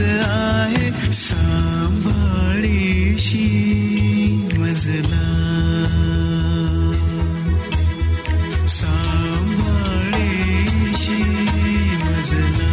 आहे सांभाळीशी मजला, सांभाळीशी मजला.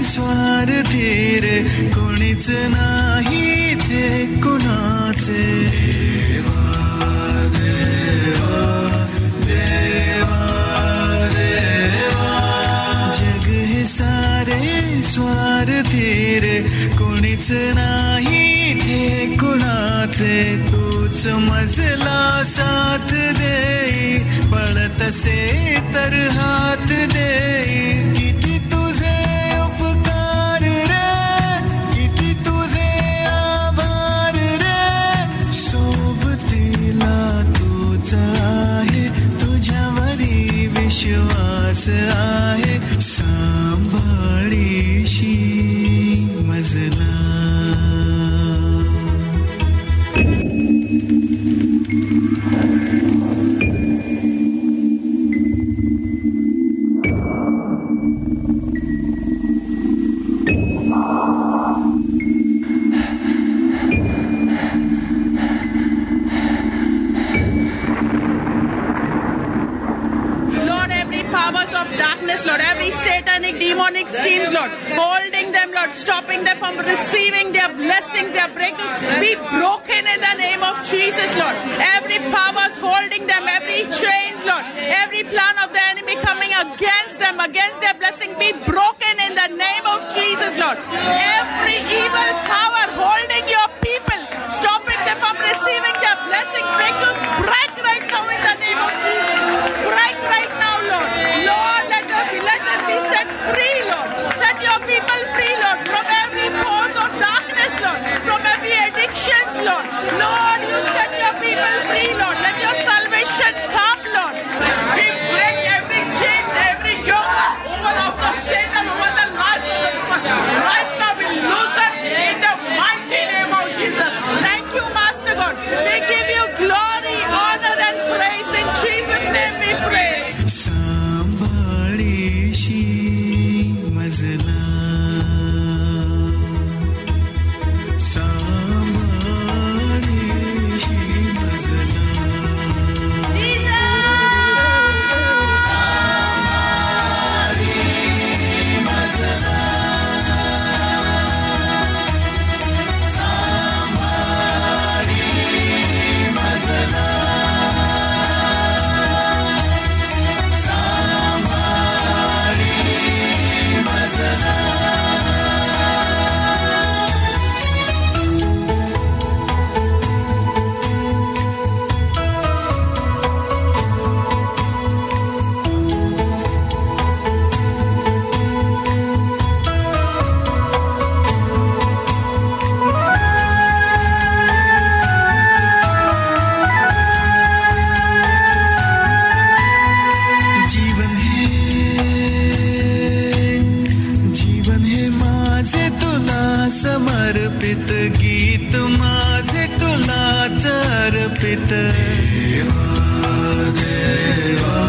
स्वार्थी रे कोणीच नाही ते कोणाचे. देवा देवा देवा, जग हे सारे स्वार्थी रे कोणीच नाही ते कोणाचे. तूच मजला साथ देई, पळतसे तर हात देई. किती तुझे उपकार रे, किती तुझे आभार रे. सोबतीला तूच आहे, तुझ्यावरी विश्वास आहे. सांभाळीशी मजला. Lord, every satanic, demonic schemes, Lord, holding them, Lord, stopping them from receiving their blessings, their breakthroughs, be broken in the name of Jesus, Lord. Every powers holding them, every chains, Lord, every plan of the enemy coming against them, against their blessing, be broken in the name of Jesus, Lord. Every evil power holding your people, stopping them from receiving their blessing, breakthroughs, break right now in the name of Jesus. Break right now, Lord. Lord, let them be set free, Lord. Set your people free, Lord, from every force of darkness, Lord, from every addictions, Lord. Lord, you set your people free, Lord. Let your salvation come, Lord. We break every chain, every yoke over Satan, over the life of the woman. Right now we loosen in the mighty name of Jesus. Thank you, Master God. We give you glory, honor, and praise. In Jesus' name we pray. सांभाळीशी मजला, सांभाळीशी मजला. समर्पित गीत माझे तुलाच अर्पित. देवा देवा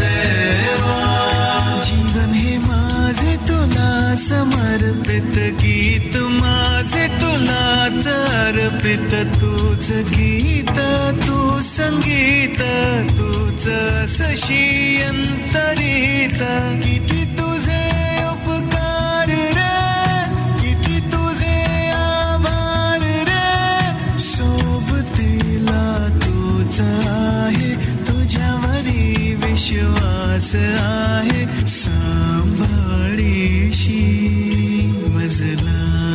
देवा, जीवन हे माझे तुला समर्पित गीत माझे तुलाच अर्पित. तूच गीत तू संगीत तूच सशी अंतरित. किती तुझे उपकार रे, किती तुझे मदतीला तूच आहे, तुझ्यावरी विश्वास आहे, सांभाळीशी मजला